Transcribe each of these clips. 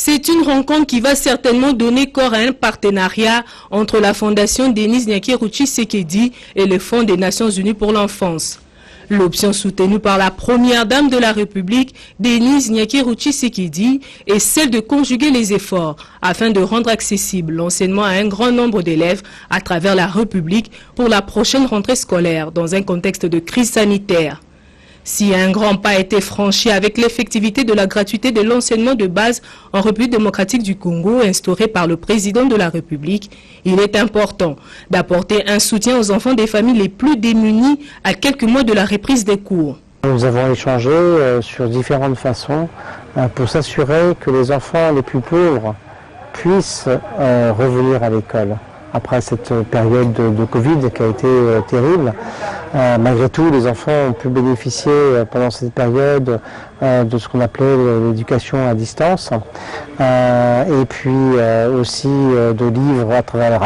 C'est une rencontre qui va certainement donner corps à un partenariat entre la Fondation Denis Nyakeru Tshisekedi et le Fonds des Nations Unies pour l'enfance. L'option soutenue par la première dame de la République, Denis Nyakeru Tshisekedi, est celle de conjuguer les efforts afin de rendre accessible l'enseignement à un grand nombre d'élèves à travers la République pour la prochaine rentrée scolaire dans un contexte de crise sanitaire. Si un grand pas a été franchi avec l'effectivité de la gratuité de l'enseignement de base en République démocratique du Congo instauré par le président de la République, il est important d'apporter un soutien aux enfants des familles les plus démunies à quelques mois de la reprise des cours. Nous avons échangé sur différentes façons pour s'assurer que les enfants les plus pauvres puissent revenir à l'école. Après cette période de Covid qui a été terrible, malgré tout, les enfants ont pu bénéficier pendant cette période de ce qu'on appelait l'éducation à distance, et puis aussi de livres à travers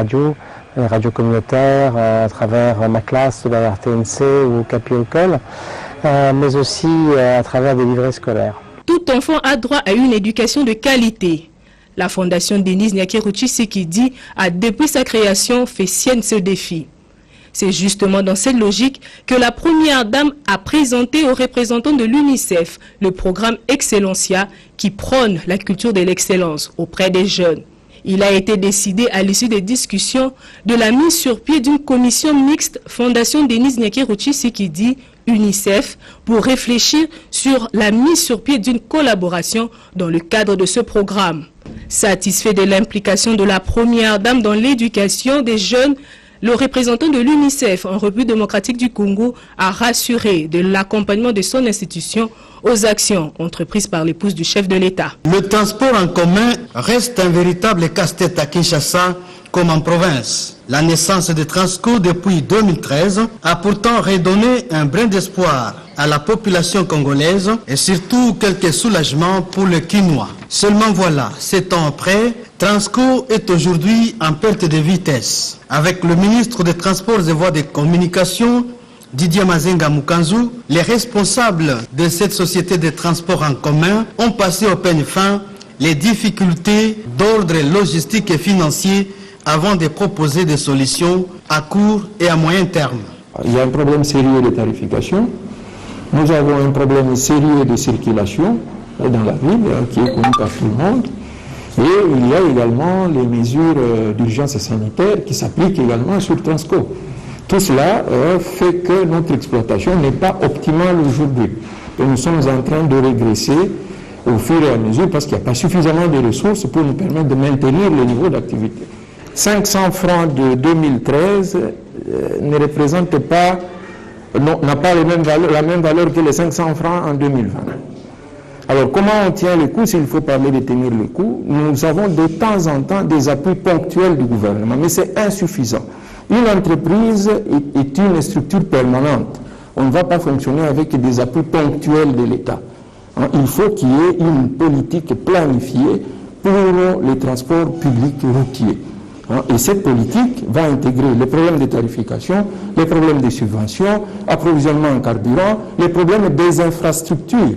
les radios communautaires, à travers ma classe de la RTNC ou Capi École, mais aussi à travers des livrets scolaires. Tout enfant a droit à une éducation de qualité. La Fondation Denis Nyakeru Tshisekedi a, depuis sa création, fait sienne ce défi. C'est justement dans cette logique que la première dame a présenté aux représentants de l'UNICEF le programme Excellencia qui prône la culture de l'excellence auprès des jeunes. Il a été décidé à l'issue des discussions de la mise sur pied d'une commission mixte Fondation Denis Nyakeru Tshisekedi UNICEF pour réfléchir sur la mise sur pied d'une collaboration dans le cadre de ce programme. Satisfait de l'implication de la première dame dans l'éducation des jeunes, le représentant de l'UNICEF en République démocratique du Congo a rassuré de l'accompagnement de son institution aux actions entreprises par l'épouse du chef de l'État. Le transport en commun reste un véritable casse-tête à Kinshasa comme en province. La naissance de Transco depuis 2013 a pourtant redonné un brin d'espoir à la population congolaise et surtout quelques soulagements pour le Quinois. Seulement voilà, 7 ans après, Transco est aujourd'hui en perte de vitesse. Avec le ministre des Transports et Voies de Communication, Didier Mazenga Mukanzu, les responsables de cette société de transport en commun ont passé au peigne fin les difficultés d'ordre logistique et financier avant de proposer des solutions à court et à moyen terme. Il y a un problème sérieux de tarification. Nous avons un problème sérieux de circulation dans la ville qui est connu par tout le monde. Et il y a également les mesures d'urgence sanitaire qui s'appliquent également sur Transco. Tout cela fait que notre exploitation n'est pas optimale aujourd'hui. Et nous sommes en train de régresser au fur et à mesure parce qu'il n'y a pas suffisamment de ressources pour nous permettre de maintenir le niveau d'activité. 500 francs de 2013 ne représentent pas, n'a pas la même valeur que les 500 francs en 2020. Alors comment on tient le coup? S'il faut parler de tenir le coup, nous avons de temps en temps des appuis ponctuels du gouvernement, mais c'est insuffisant. Une entreprise est une structure permanente. On ne va pas fonctionner avec des appuis ponctuels de l'État. Il faut qu'il y ait une politique planifiée pour les transports publics routiers. Et cette politique va intégrer les problèmes de tarification, les problèmes de subventions, approvisionnement en carburant, les problèmes des infrastructures.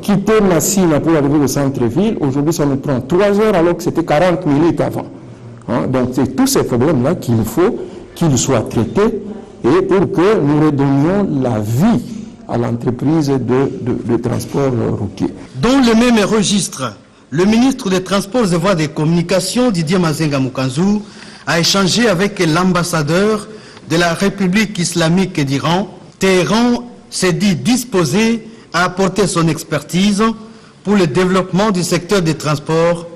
Quitter Massina pour arriver au centre-ville, aujourd'hui ça nous prend 3 heures alors que c'était 40 minutes avant. Donc c'est tous ces problèmes-là qu'il faut qu'ils soient traités et pour que nous redonnions la vie à l'entreprise de transport routier. Dans le même registre, le ministre des Transports et Voies de Communication, Didier Mazenga Mukanzu, a échangé avec l'ambassadeur de la République islamique d'Iran. Téhéran s'est dit disposé à apporter son expertise pour le développement du secteur des transports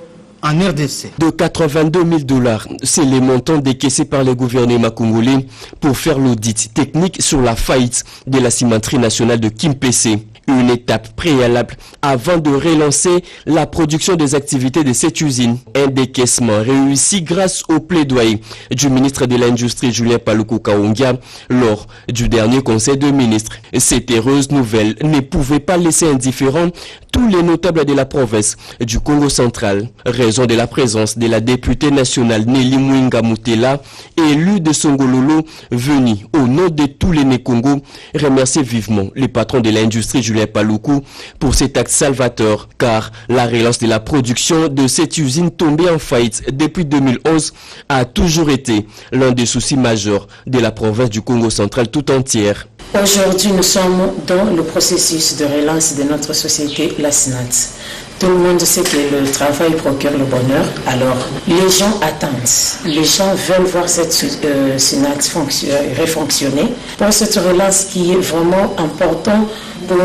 en RDC. De 82 000 $, c'est les montants décaissés par le gouvernement congolais pour faire l'audit technique sur la faillite de la cimenterie nationale de Kimpese. Une étape préalable avant de relancer la production des activités de cette usine. Un décaissement réussi grâce au plaidoyer du ministre de l'Industrie Julien Paluku Kahongya lors du dernier conseil de ministres. Cette heureuse nouvelle ne pouvait pas laisser indifférent tous les notables de la province du Congo central. Raison de la présence de la députée nationale Nelly Mwinga Mutela, élue de Songololo, venue au nom de tous les Né-Congo, remercier vivement les patrons de l'industrie Julien Paluku pour cet acte salvateur, car la relance de la production de cette usine tombée en faillite depuis 2011 a toujours été l'un des soucis majeurs de la province du Congo central tout entière. Aujourd'hui, nous sommes dans le processus de relance de notre société, la SNAT. Tout le monde sait que le travail procure le bonheur, alors les gens attendent. Les gens veulent voir cette SNAT refonctionner pour cette relance qui est vraiment importante pour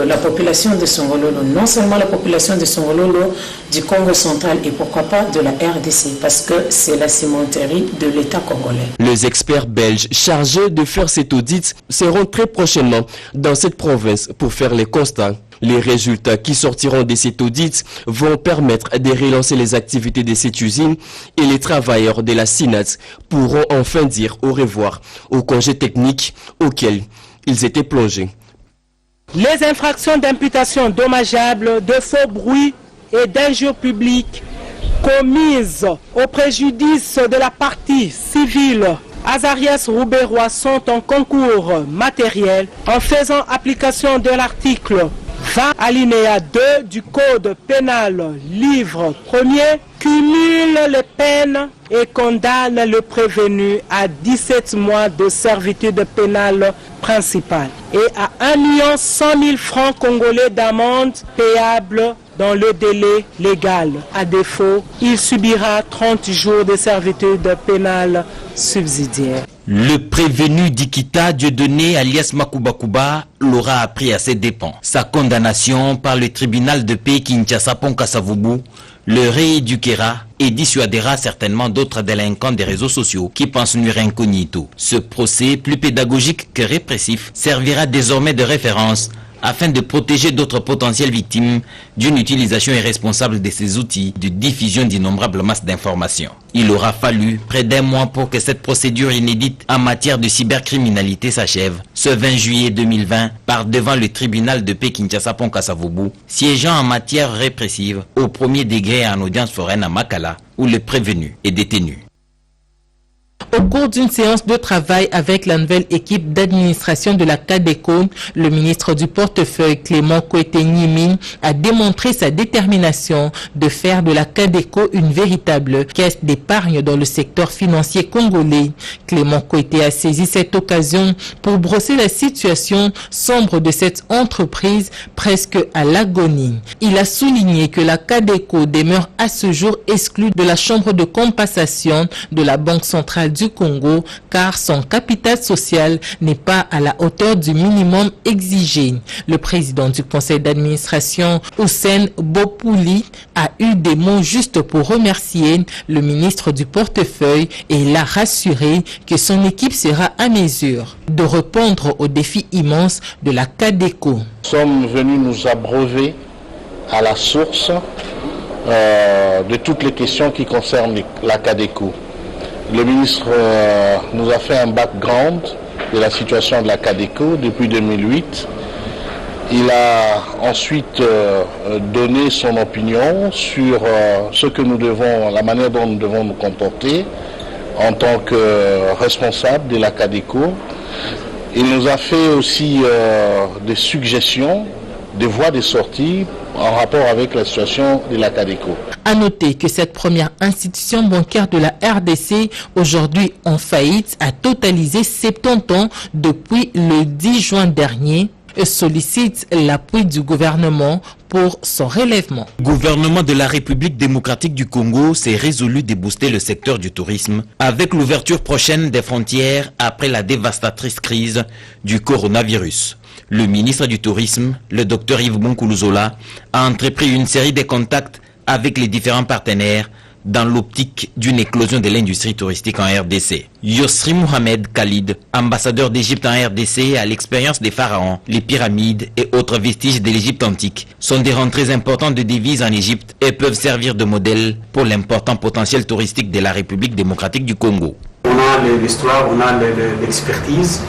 la population de Songololo. Non seulement la population de Songololo, du Congo central et pourquoi pas de la RDC, parce que c'est la cimenterie de l'État congolais. Les experts belges chargés de faire cet audit seront très prochainement dans cette province pour faire les constats. Les résultats qui sortiront de cet audit vont permettre de relancer les activités de cette usine et les travailleurs de la SNAT pourront enfin dire au revoir aux congés techniques auxquels ils étaient plongés. Les infractions d'imputation dommageable, de faux bruits et d'injures publiques commises au préjudice de la partie civile Azarias Rouberois sont en concours matériel en faisant application de l'article 20 alinéa 2 du Code pénal, livre 1er, cumule les peines et condamne le prévenu à 17 mois de servitude pénale principale et à 1 100 000 francs congolais d'amende payable dans le délai légal. À défaut, il subira 30 jours de servitude pénale subsidiaire. Le prévenu d'Ikita, Dieudonné alias Makubakuba, l'aura appris à ses dépens. Sa condamnation par le tribunal de paix Kinshasa Pont-Kasavubu le rééduquera et dissuadera certainement d'autres délinquants des réseaux sociaux qui pensent nuire incognito. Ce procès, plus pédagogique que répressif, servira désormais de référence afin de protéger d'autres potentielles victimes d'une utilisation irresponsable de ces outils de diffusion d'innombrables masses d'informations. Il aura fallu près d'1 mois pour que cette procédure inédite en matière de cybercriminalité s'achève, ce 20 juillet 2020, par devant le tribunal de paix Kinshasa Pont-Kasavubu, siégeant en matière répressive au premier degré en audience foraine à Makala, où le prévenu est détenu. Au cours d'une séance de travail avec la nouvelle équipe d'administration de la CADECO, le ministre du portefeuille Clément Koité-Nyimine a démontré sa détermination de faire de la CADECO une véritable caisse d'épargne dans le secteur financier congolais. Clément Koité a saisi cette occasion pour brosser la situation sombre de cette entreprise presque à l'agonie. Il a souligné que la CADECO demeure à ce jour exclue de la chambre de compensation de la Banque centrale du Congo car son capital social n'est pas à la hauteur du minimum exigé. Le président du conseil d'administration, Hussein Bopouli, a eu des mots justes pour remercier le ministre du portefeuille et l'a rassuré que son équipe sera à mesure de répondre aux défis immenses de la CADECO. Nous sommes venus nous abreuver à la source de toutes les questions qui concernent la CADECO. Le ministre nous a fait un background de la situation de la CADECO depuis 2008. Il a ensuite donné son opinion sur ce que nous devons, la manière dont nous devons nous comporter en tant que responsable de la CADECO. Il nous a fait aussi des suggestions, des voies de sortie en rapport avec la situation de la CADECO. À noter que cette première institution bancaire de la RDC, aujourd'hui en faillite, a totalisé 70 ans depuis le 10 juin dernier et sollicite l'appui du gouvernement pour son relèvement. Le gouvernement de la République démocratique du Congo s'est résolu de booster le secteur du tourisme avec l'ouverture prochaine des frontières après la dévastatrice crise du coronavirus. Le ministre du Tourisme, le Dr Yves Bonkoulouzola, a entrepris une série de contacts avec les différents partenaires dans l'optique d'une éclosion de l'industrie touristique en RDC. Yossri Mohamed Khalid, ambassadeur d'Égypte en RDC, à l'expérience des pharaons, les pyramides et autres vestiges de l'Égypte antique, sont des rentrées importantes de devises en Égypte et peuvent servir de modèle pour l'important potentiel touristique de la République démocratique du Congo. On a l'histoire, on a l'expertise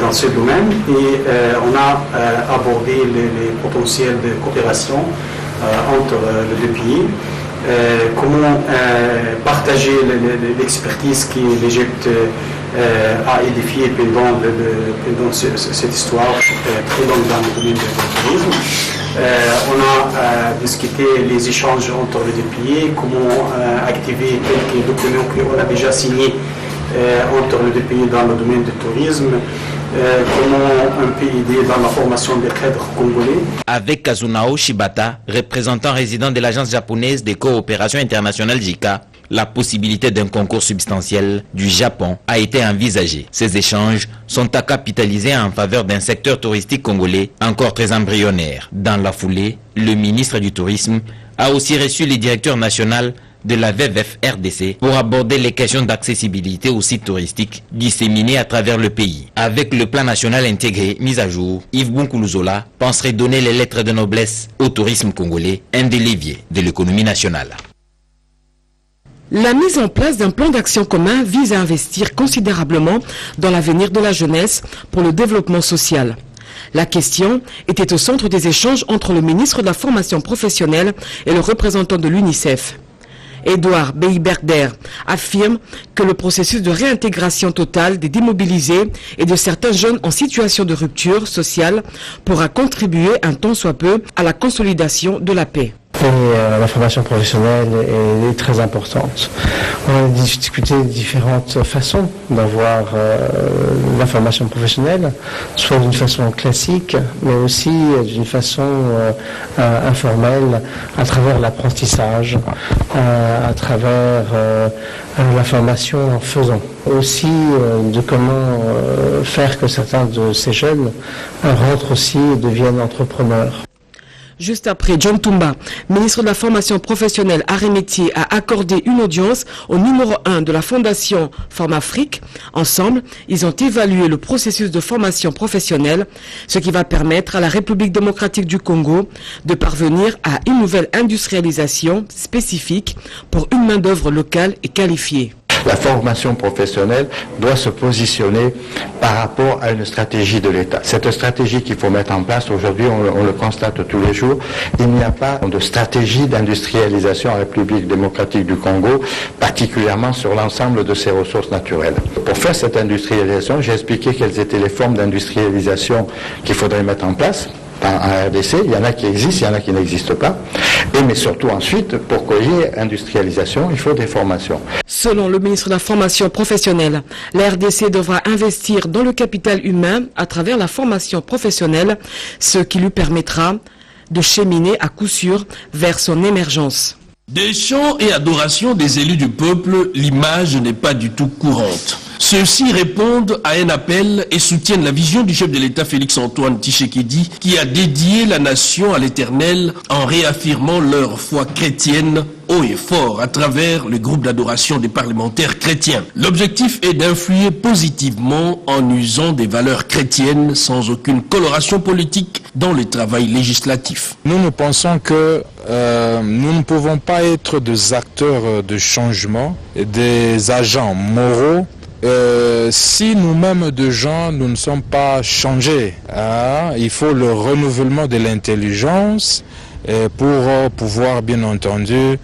dans ce domaine et on a abordé les potentiels de coopération entre les deux pays. Comment partager l'expertise que l'Égypte a édifiée pendant cette histoire, très longue dans le domaine du tourisme. On a discuté les échanges entre les deux pays, comment activer quelques documents qu'on a déjà signés entre les deux pays dans le domaine du tourisme, comment un peut aider dans la formation des cadres congolais. Avec Kazunao Shibata, représentant résident de l'agence japonaise des coopérations internationales JICA, la possibilité d'un concours substantiel du Japon a été envisagée. Ces échanges sont à capitaliser en faveur d'un secteur touristique congolais encore très embryonnaire. Dans la foulée, le ministre du Tourisme a aussi reçu le directeur national de la WWF RDC pour aborder les questions d'accessibilité aux sites touristiques disséminés à travers le pays. Avec le plan national intégré mis à jour, Yves Bunkuluzola penserait donner les lettres de noblesse au tourisme congolais, un des leviers de l'économie nationale. La mise en place d'un plan d'action commun vise à investir considérablement dans l'avenir de la jeunesse pour le développement social. La question était au centre des échanges entre le ministre de la Formation professionnelle et le représentant de l'UNICEF. Edouard Beiberder affirme que le processus de réintégration totale des démobilisés et de certains jeunes en situation de rupture sociale pourra contribuer un tant soit peu à la consolidation de la paix. Et la formation professionnelle est très importante. On a discuté de différentes façons d'avoir la formation professionnelle, soit d'une façon classique, mais aussi d'une façon informelle, à travers l'apprentissage, à travers la formation en faisant. Aussi de comment faire que certains de ces jeunes rentrent aussi et deviennent entrepreneurs. Juste après, John Toumba, ministre de la Formation professionnelle Arts et Métiers, a accordé une audience au numéro 1 de la Fondation Formafrique. Ensemble, ils ont évalué le processus de formation professionnelle, ce qui va permettre à la République démocratique du Congo de parvenir à une nouvelle industrialisation spécifique pour une main-d'œuvre locale et qualifiée. La formation professionnelle doit se positionner par rapport à une stratégie de l'État. Cette stratégie qu'il faut mettre en place, aujourd'hui on le constate tous les jours, il n'y a pas de stratégie d'industrialisation en République démocratique du Congo, particulièrement sur l'ensemble de ses ressources naturelles. Pour faire cette industrialisation, j'ai expliqué quelles étaient les formes d'industrialisation qu'il faudrait mettre en place. En RDC, il y en a qui existent, il y en a qui n'existent pas. Mais surtout ensuite, pour qu'il y ait industrialisation, il faut des formations. Selon le ministre de la Formation professionnelle, la RDC devra investir dans le capital humain à travers la formation professionnelle, ce qui lui permettra de cheminer à coup sûr vers son émergence. Des chants et adorations des élus du peuple, l'image n'est pas du tout courante. Ceux-ci répondent à un appel et soutiennent la vision du chef de l'État Félix-Antoine Tshisekedi qui a dédié la nation à l'Éternel en réaffirmant leur foi chrétienne haut et fort à travers le groupe d'adoration des parlementaires chrétiens. L'objectif est d'influer positivement en usant des valeurs chrétiennes sans aucune coloration politique dans le travail législatif. Nous pensons que nous ne pouvons pas être des acteurs de changement, des agents moraux, si nous-mêmes de gens, nous ne sommes pas changés. Il faut le renouvellement de l'intelligence pour pouvoir, bien entendu,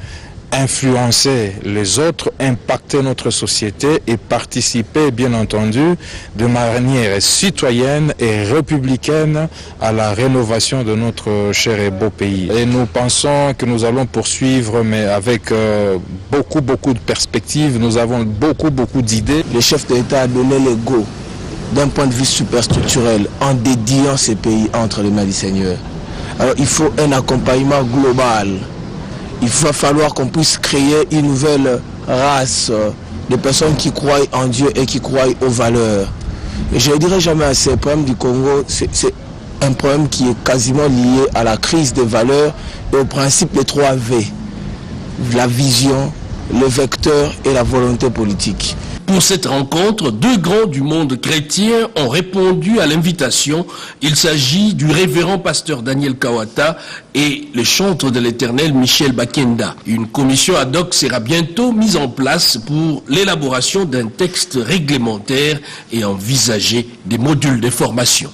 influencer les autres, impacter notre société et participer, bien entendu, de manière citoyenne et républicaine à la rénovation de notre cher et beau pays. Et nous pensons que nous allons poursuivre, mais avec beaucoup de perspectives. Nous avons beaucoup d'idées. Le chef de l'État a donné le go d'un point de vue superstructurel en dédiant ces pays entre les mains du Seigneur. Alors il faut un accompagnement global. Il va falloir qu'on puisse créer une nouvelle race de personnes qui croient en Dieu et qui croient aux valeurs. Et je ne dirais jamais assez, le problème du Congo, c'est un problème qui est quasiment lié à la crise des valeurs et au principe des 3 V. La vision, le vecteur et la volonté politique. Pour cette rencontre, 2 grands du monde chrétien ont répondu à l'invitation. Il s'agit du révérend pasteur Daniel Kawata et le chantre de l'Éternel Michel Bakenda. Une commission ad hoc sera bientôt mise en place pour l'élaboration d'un texte réglementaire et envisager des modules de formation.